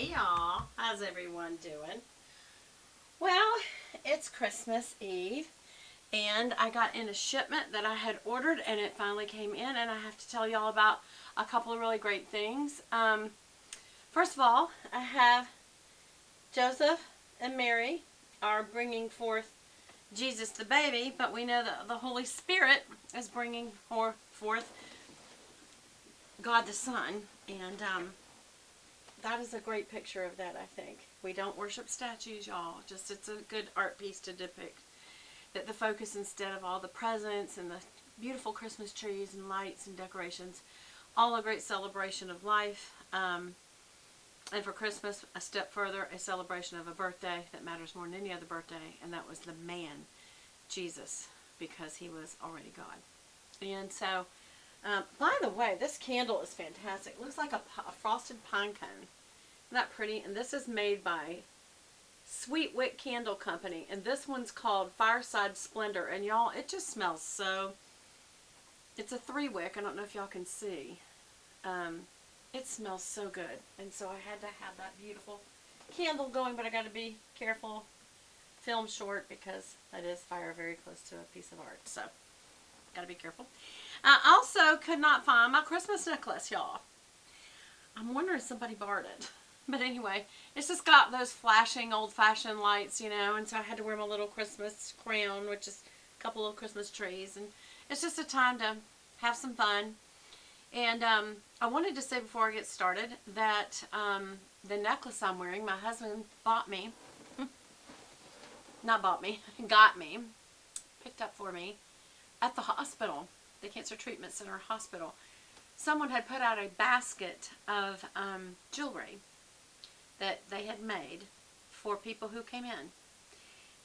Hey y'all, how's everyone doing? Well, it's Christmas Eve and I got in a shipment that I had ordered and it finally came in, and I have to tell y'all about a couple of really great things. First of all, I have Joseph and Mary are bringing forth Jesus the baby, but we know that the Holy Spirit is bringing forth God the Son, and that is a great picture of that, I think. We don't worship statues, y'all. Just it's a good art piece to depict that the focus, instead of all the presents and the beautiful Christmas trees and lights and decorations, all a great celebration of life. And for Christmas, a step further, a celebration of a birthday that matters more than any other birthday, and that was the man, Jesus, because he was already God. And so, by the way, this candle is fantastic. It looks like a frosted pine cone. Isn't that pretty? And this is made by Sweet Wick Candle Company. And this one's called Fireside Splendor. And y'all, it just smells so... It's a 3-wick. I don't know if y'all can see. It smells so good. And so I had to have that beautiful candle going. But I got to be careful. Film short because that is fire very close to a piece of art. So, got to be careful. I also could not find my Christmas necklace, y'all. I'm wondering if somebody borrowed it. But anyway, it's just got those flashing old-fashioned lights, you know, and so I had to wear my little Christmas crown, which is a couple of Christmas trees, and it's just a time to have some fun. And I wanted to say before I get started that the necklace I'm wearing, my husband bought me, not bought me, got me, picked up for me at the hospital, the Cancer Treatment Center hospital. Someone had put out a basket of jewelry that they had made for people who came in.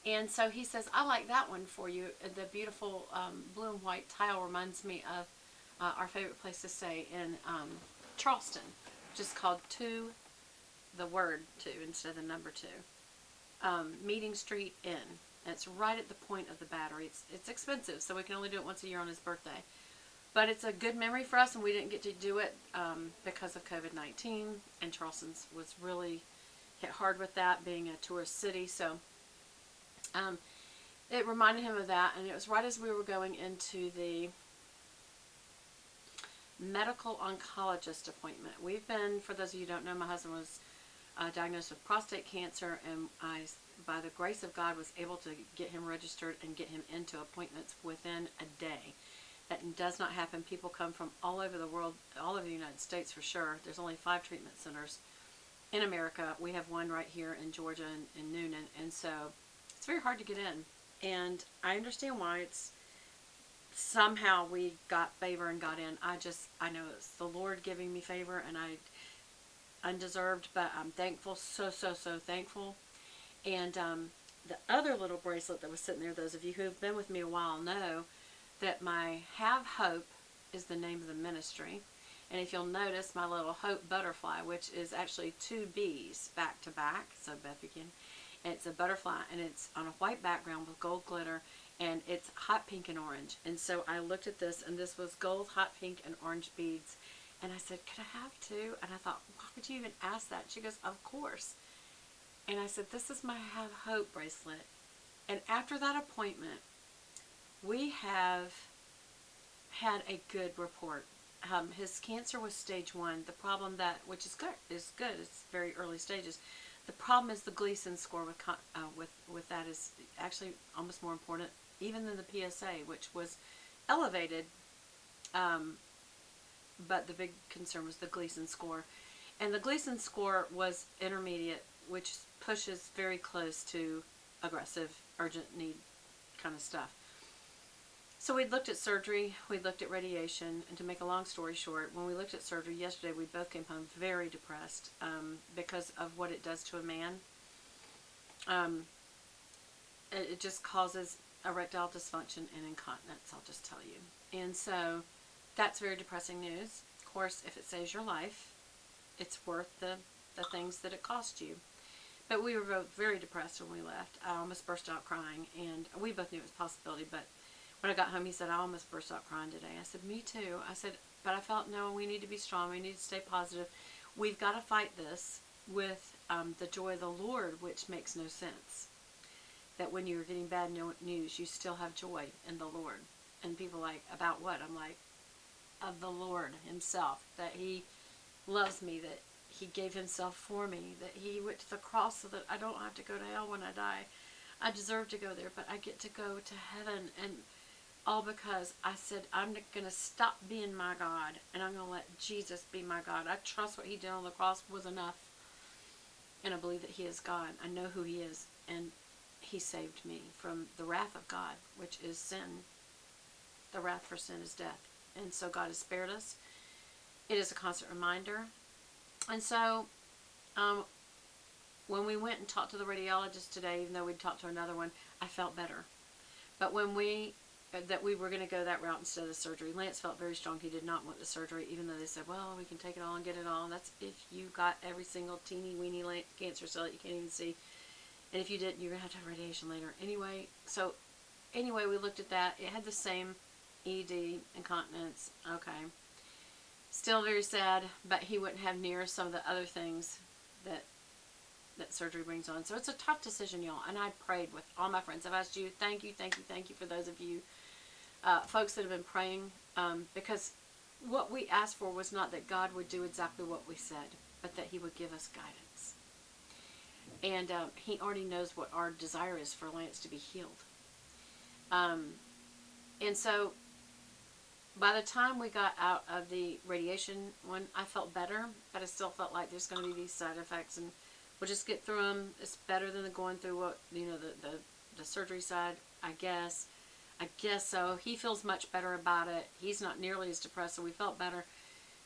And so he says, I like that one for you. The beautiful blue and white tile reminds me of our favorite place to stay in Charleston, which is called 2, the word 2 instead of the number 2. Meeting Street Inn. And it's right at the point of the Battery. It's expensive, so we can only do it once a year on his birthday. But it's a good memory for us, and we didn't get to do it because of COVID-19. And Charleston was really hit hard with that, being a tourist city. So it reminded him of that, and it was right as we were going into the medical oncologist appointment. We've been, for those of you who don't know, my husband was diagnosed with prostate cancer, and I, by the grace of God, was able to get him registered and get him into appointments within a day. That does not happen. People come from all over the world, all over the United States for sure. There's only 5 treatment centers in America. We have one right here in Georgia in Noonan, and so it's very hard to get in. And I understand why. It's somehow we got favor and got in. I know it's the Lord giving me favor, and I undeserved, but I'm thankful, so thankful. And the other little bracelet that was sitting there, those of you who have been with me a while know that my Have Hope is the name of the ministry. And if you'll notice my little Hope butterfly, which is actually 2 bees back to back, so Beth you can, and it's a butterfly, and it's on a white background with gold glitter, and it's hot pink and orange. And so I looked at this, and this was gold, hot pink, and orange beads. And I said, could I have 2? And I thought, why would you even ask that? She goes, of course. And I said, this is my Have Hope bracelet. And after that appointment, we have had a good report. His cancer was stage 1. The problem which is good, it's very early stages. The problem is the Gleason score with that is actually almost more important even than the PSA, which was elevated. But the big concern was the Gleason score. And the Gleason score was intermediate, which pushes very close to aggressive, urgent need kind of stuff. So we looked at surgery, we looked at radiation, and to make a long story short, when we looked at surgery yesterday, we both came home very depressed because of what it does to a man. It just causes erectile dysfunction and incontinence, I'll just tell you. And so that's very depressing news. Of course, if it saves your life, it's worth the things that it cost you. But we were both very depressed when we left. I almost burst out crying, and we both knew it was a possibility, but when I got home, he said, I almost burst out crying today. I said, me too. I said, but I felt, no, we need to be strong. We need to stay positive. We've got to fight this. with the joy of the Lord, which makes no sense. That when you're getting bad news, you still have joy in the Lord. And people are like, about what? I'm like, of the Lord himself, that he loves me, that he gave himself for me, that he went to the cross so that I don't have to go to hell when I die. I deserve to go there, but I get to go to heaven, and all because I said, I'm going to stop being my God, and I'm going to let Jesus be my God. I trust what he did on the cross was enough, and I believe that he is God. I know who he is, and he saved me from the wrath of God, which is sin. The wrath for sin is death. And so God has spared us. It is a constant reminder. And so when we went and talked to the radiologist today, even though we'd talked to another one, I felt better. But when we were going to go that route instead of the surgery, Lance felt very strong. He did not want the surgery, even though they said, well, we can take it all and get it all. And that's if you got every single teeny weeny cancer cell that you can't even see. And if you didn't, you're going to have radiation later. Anyway, we looked at that. It had the same ED, incontinence. Okay. Still very sad, but he wouldn't have near some of the other things that surgery brings on. So it's a tough decision, y'all. And I prayed with all my friends. I've asked you, thank you for those of you folks that have been praying, because what we asked for was not that God would do exactly what we said, but that he would give us guidance. And he already knows what our desire is for Lance to be healed. And so by the time we got out of the radiation one, I felt better, but I still felt like there's going to be these side effects, and we'll just get through them. It's better than going through what, the surgery side, I guess. I guess so. He feels much better about it. He's not nearly as depressed, so we felt better.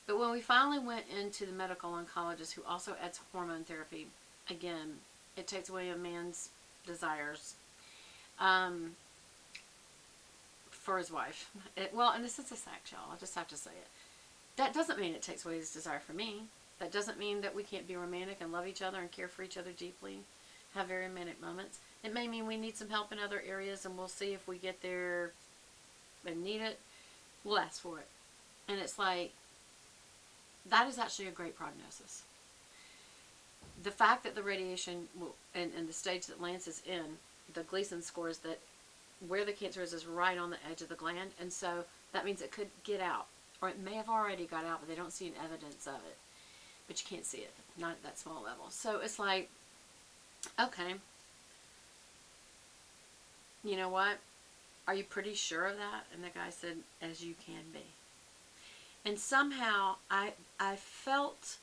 But when we finally went into the medical oncologist, who also adds hormone therapy, again, it takes away a man's desires for his wife. And this is a fact, y'all. I just have to say it. That doesn't mean it takes away his desire for me. That doesn't mean that we can't be romantic and love each other and care for each other deeply, have very romantic moments. It may mean we need some help in other areas, and we'll see if we get there and need it. We'll ask for it. And it's like, that is actually a great prognosis. The fact that the radiation, and the stage that Lance is in, the Gleason scores that where the cancer is right on the edge of the gland, and so that means it could get out, or it may have already got out, but they don't see any evidence of it. But you can't see it, not at that small level. So it's like, okay, you know what? Are you pretty sure of that? And the guy said, as you can be. And somehow I felt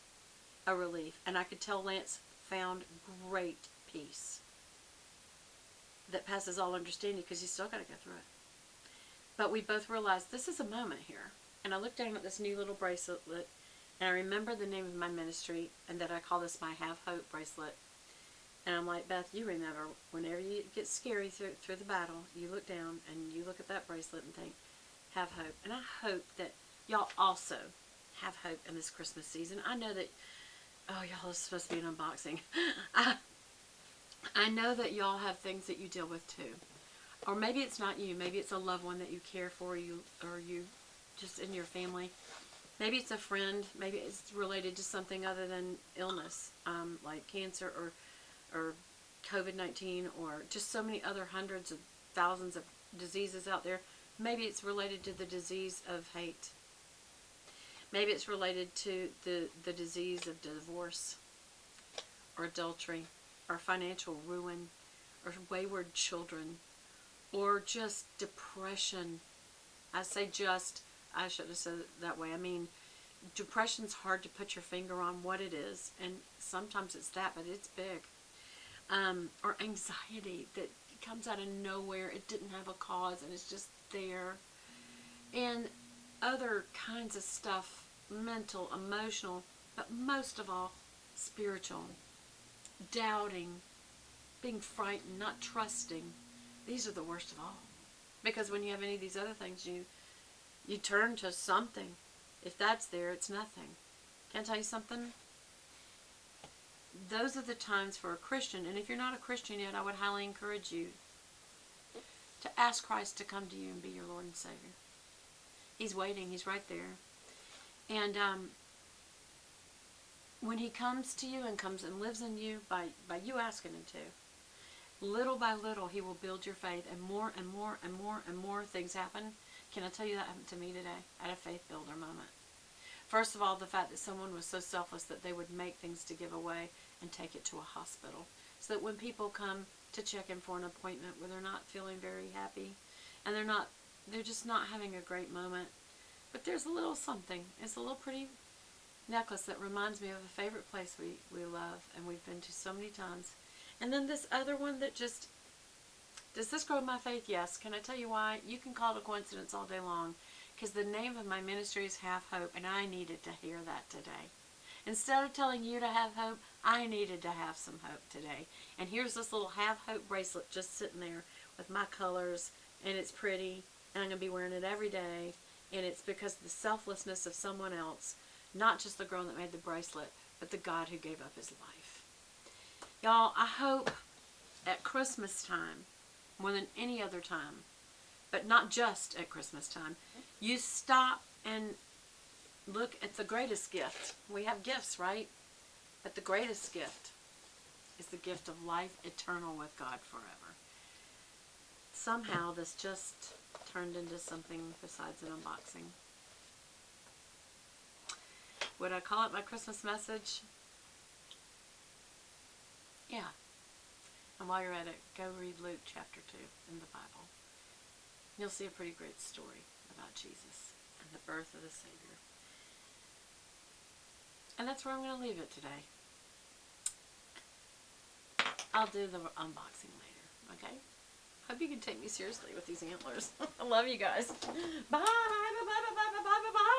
a relief, and I could tell Lance found great peace that passes all understanding, because you still got to go through it. But we both realized this is a moment here. And I looked down at this new little bracelet, and I remember the name of my ministry, and that I call this my Have Hope bracelet. And I'm like, Beth, you remember, whenever you get scary through the battle, you look down and you look at that bracelet and think, have hope. And I hope that y'all also have hope in this Christmas season. I know that, oh, y'all, it's supposed to be an unboxing. I know that y'all have things that you deal with too. Or maybe it's not you. Maybe it's a loved one that you care for, or you just in your family. Maybe it's a friend. Maybe it's related to something other than illness, like cancer or COVID-19, or just so many other hundreds of thousands of diseases out there. Maybe it's related to the disease of hate. Maybe it's related to the disease of divorce, or adultery, or financial ruin, or wayward children, or just depression. I say just, I should have said it that way. I mean, depression's hard to put your finger on what it is, and sometimes it's that, but it's big. Or anxiety that comes out of nowhere. It didn't have a cause, and it's just there. And other kinds of stuff, mental, emotional, but most of all, spiritual. Doubting, being frightened, not trusting. These are the worst of all. Because when you have any of these other things, you turn to something. If that's there, it's nothing. Can I tell you something? Those are the times for a Christian, and if you're not a Christian yet, I would highly encourage you to ask Christ to come to you and be your Lord and Savior. He's waiting. He's right there. And when he comes to you and comes and lives in you by you asking him to, little by little he will build your faith, and more and more and more and more things happen. Can I tell you that happened to me today? I had a faith builder moment. First of all, the fact that someone was so selfless that they would make things to give away and take it to a hospital. So that when people come to check in for an appointment where they're not feeling very happy and they're just not having a great moment, but there's a little something. It's a little pretty necklace that reminds me of a favorite place we love and we've been to so many times. And then this other one that just, does this grow my faith? Yes. Can I tell you why? You can call it a coincidence all day long, because the name of my ministry is Have Hope, and I needed to hear that today. Instead of telling you to have hope, I needed to have some hope today. And here's this little Have Hope bracelet just sitting there with my colors, and it's pretty, and I'm going to be wearing it every day, and it's because of the selflessness of someone else, not just the girl that made the bracelet, but the God who gave up his life. Y'all, I hope at Christmas time, more than any other time, but not just at Christmas time, you stop and look at the greatest gift. We have gifts, right? But the greatest gift is the gift of life eternal with God forever. Somehow this just turned into something besides an unboxing. Would I call it my Christmas message? Yeah. And while you're at it, go read Luke chapter 2 in the Bible. You'll see a pretty great story about Jesus and the birth of the Savior. And that's where I'm going to leave it today. I'll do the unboxing later, okay? Hope you can take me seriously with these antlers. I love you guys. Bye, bye, bye, bye, bye, bye, bye, bye.